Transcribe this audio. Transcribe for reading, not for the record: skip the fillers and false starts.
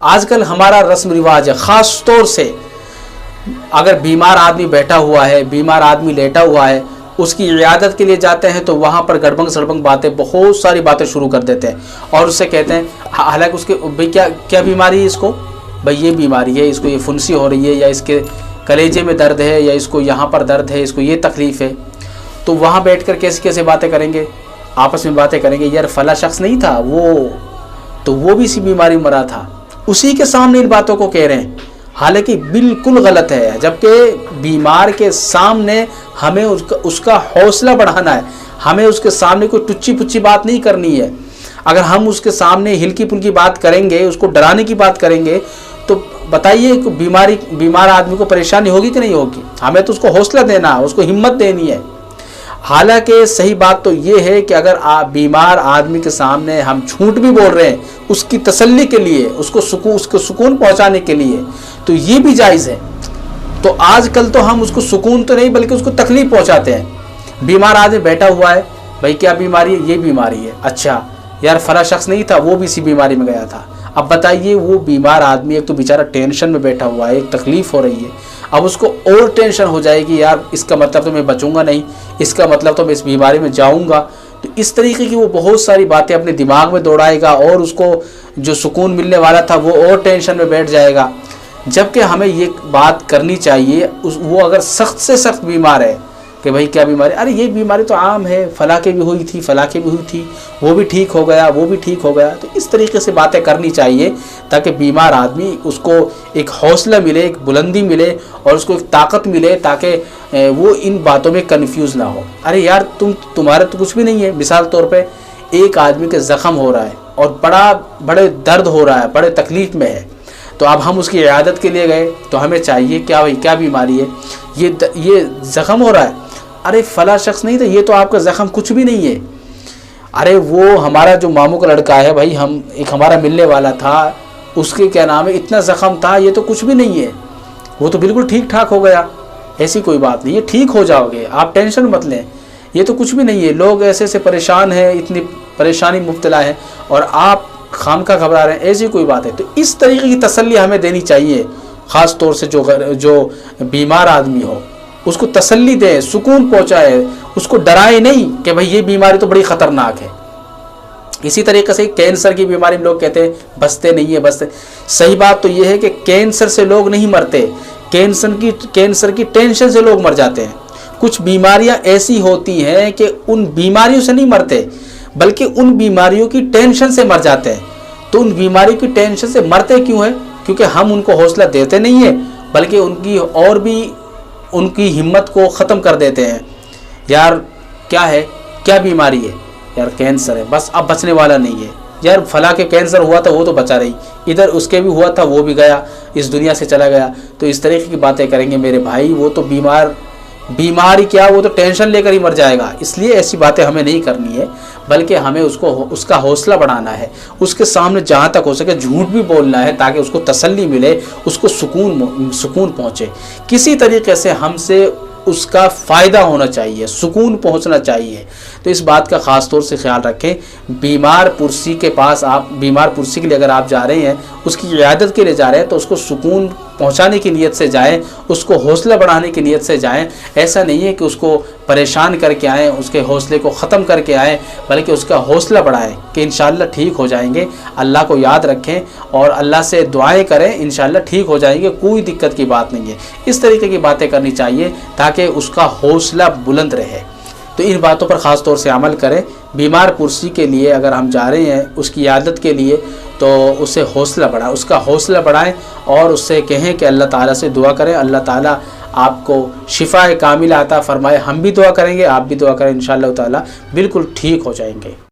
آج کل ہمارا رسم رواج ہے، خاص طور سے اگر بیمار آدمی بیٹھا ہوا ہے، بیمار آدمی لیٹا ہوا ہے، اس کی عیادت کے لیے جاتے ہیں تو وہاں پر گڑبنگ سڑبنگ باتیں، بہت ساری باتیں شروع کر دیتے ہیں اور اس سے کہتے ہیں، حالانکہ اس کے بھئی کیا بیماری ہے اس کو، بھئی یہ بیماری ہے، اس کو یہ فنسی ہو رہی ہے، یا اس کے کلیجے میں درد ہے، یا اس کو یہاں پر درد ہے، اس کو یہ تکلیف ہے، تو وہاں بیٹھ کر کیسے باتیں کریں گے، آپس میں باتیں کریں گے، یار فلاں شخص نہیں تھا وہ بھی اسی بیماری میں مرا تھا، اسی کے سامنے ان باتوں کو کہہ رہے ہیں، حالانکہ بالکل غلط ہے۔ جبکہ بیمار کے سامنے ہمیں اس کا حوصلہ بڑھانا ہے، ہمیں اس کے سامنے کوئی ٹچی پچی بات نہیں کرنی ہے۔ اگر ہم اس کے سامنے ہلکی پھلکی بات کریں گے، اس کو ڈرانے کی بات کریں گے، تو بتائیے کہ بیمار آدمی کو پریشانی ہوگی کہ نہیں ہوگی؟ ہمیں تو اس کو حوصلہ دینا ہے، اس کو ہمت دینی ہے۔ حالانکہ صحیح بات تو یہ ہے کہ اگر بیمار آدمی کے سامنے ہم جھوٹ بھی بول رہے ہیں اس کی تسلی کے لیے، اس کو سکون پہنچانے کے لیے، تو یہ بھی جائز ہے۔ تو آج کل تو ہم اس کو سکون تو نہیں بلکہ اس کو تکلیف پہنچاتے ہیں۔ بیمار آدمی بیٹھا ہوا ہے، بھائی کیا بیماری ہے؟ یہ بیماری ہے۔ اچھا یار فلاں شخص نہیں تھا، وہ بھی اسی بیماری میں گیا تھا۔ اب بتائیے وہ بیمار آدمی ایک تو بیچارہ ٹینشن میں بیٹھا ہوا ہے، ایک تکلیف ہو رہی ہے، اب اس کو اور ٹینشن ہو جائے گی، یار اس کا مطلب تو میں بچوں گا نہیں، اس کا مطلب تو میں اس بیماری میں جاؤں گا، تو اس طریقے کی وہ بہت ساری باتیں اپنے دماغ میں دوڑائے گا اور اس کو جو سکون ملنے والا تھا وہ اور ٹینشن میں بیٹھ جائے گا۔ جبکہ ہمیں یہ بات کرنی چاہیے، وہ اگر سخت سے سخت بیمار ہے کہ بھائی کیا بیماری، ارے یہ بیماری تو عام ہے، فلاں کے بھی ہوئی تھی، فلاں کے بھی ہوئی تھی، وہ بھی ٹھیک ہو گیا، وہ بھی ٹھیک ہو گیا، تو اس طریقے سے باتیں کرنی چاہیے تاکہ بیمار آدمی اس کو ایک حوصلہ ملے، ایک بلندی ملے اور اس کو ایک طاقت ملے تاکہ وہ ان باتوں میں کنفیوز نہ ہو۔ ارے یار تمہارا تو کچھ بھی نہیں ہے، مثال طور پہ ایک آدمی کے زخم ہو رہا ہے اور بڑے درد ہو رہا ہے، بڑے تکلیف میں ہے، تو اب ہم اس کی عیادت کے لیے گئے تو ہمیں چاہیے کیا بھائی کیا بیماری ہے، یہ زخم ہو رہا ہے، ارے فلاں شخص نہیں تھا، یہ تو آپ کا زخم کچھ بھی نہیں ہے، ارے وہ ہمارا جو ماموں کا لڑکا ہے بھائی، ایک ہمارا ملنے والا تھا، اس کے کیا نام ہے، اتنا زخم تھا، یہ تو کچھ بھی نہیں ہے، وہ تو بالکل ٹھیک ٹھاک ہو گیا۔ ایسی کوئی بات نہیں ہے، ٹھیک ہو جاؤ گے، آپ ٹینشن مت لیں، یہ تو کچھ بھی نہیں ہے۔ لوگ ایسے پریشان ہیں، اتنی پریشانی مبتلا ہے اور آپ خامخواہ گھبرا رہے ہیں، ایسی کوئی بات ہے۔ تو اس طریقے کی تسلی ہمیں دینی چاہیے، خاص طور سے جو بیمار آدمی ہو اس کو تسلی دے، سکون پہنچائے، اس کو ڈرائے نہیں کہ بھئی یہ بیماری تو بڑی خطرناک ہے۔ اسی طریقے سے کینسر کی بیماری میں لوگ کہتے ہیں بچتے نہیں ہے، بچتے، صحیح بات تو یہ ہے کہ کینسر سے لوگ نہیں مرتے، کینسر کی ٹینشن سے لوگ مر جاتے ہیں۔ کچھ بیماریاں ایسی ہوتی ہیں کہ ان بیماریوں سے نہیں مرتے بلکہ ان بیماریوں کی ٹینشن سے مر جاتے ہیں۔ تو ان بیماریوں کی ٹینشن سے مرتے کیوں ہیں؟ کیونکہ ہم ان کو حوصلہ دیتے نہیں ہیں بلکہ ان کی ہمت کو ختم کر دیتے ہیں۔ یار کیا ہے، کیا بیماری ہے؟ یار کینسر ہے، بس اب بچنے والا نہیں ہے، یار فلاں کے کینسر ہوا تھا وہ تو بچا رہی، ادھر اس کے بھی ہوا تھا وہ بھی گیا، اس دنیا سے چلا گیا۔ تو اس طریقے کی باتیں کریں گے میرے بھائی، وہ تو بیماری کیا، وہ تو ٹینشن لے کر ہی مر جائے گا۔ اس لیے ایسی باتیں ہمیں نہیں کرنی ہے بلکہ ہمیں اس کا حوصلہ بڑھانا ہے، اس کے سامنے جہاں تک ہو سکے جھوٹ بھی بولنا ہے تاکہ اس کو تسلی ملے، اس کو سکون پہنچے۔ کسی طریقے سے ہم سے اس کا فائدہ ہونا چاہیے، سکون پہنچنا چاہیے۔ تو اس بات کا خاص طور سے خیال رکھیں۔ بیمار پرسی کے لیے اگر آپ جا رہے ہیں، اس کی عیادت کے لیے جا رہے ہیں تو اس کو سکون پہنچانے کی نیت سے جائیں، اس کو حوصلہ بڑھانے کی نیت سے جائیں۔ ایسا نہیں ہے کہ اس کو پریشان کر کے آئیں، اس کے حوصلے کو ختم کر کے آئیں، بلکہ اس کا حوصلہ بڑھائیں کہ انشاءاللہ ٹھیک ہو جائیں گے۔ اللہ کو یاد رکھیں اور اللہ سے دعائیں کریں، انشاءاللہ ٹھیک ہو جائیں گے، کوئی دقت کی بات نہیں ہے۔ اس طریقے کی باتیں کرنی چاہیے تاکہ اس کا حوصلہ بلند رہے۔ تو ان باتوں پر خاص طور سے عمل کریں۔ بیمار پرسی کے لیے اگر ہم جا رہے ہیں اس کی عیادت کے لیے تو اسے حوصلہ بڑھائیں، اس کا حوصلہ بڑھائیں اور اس سے کہیں کہ اللہ تعالیٰ سے دعا کریں، اللہ تعالیٰ آپ کو شفا کاملہ عطا فرمائے۔ ہم بھی دعا کریں گے، آپ بھی دعا کریں، انشاءاللہ تعالیٰ بالکل ٹھیک ہو جائیں گے۔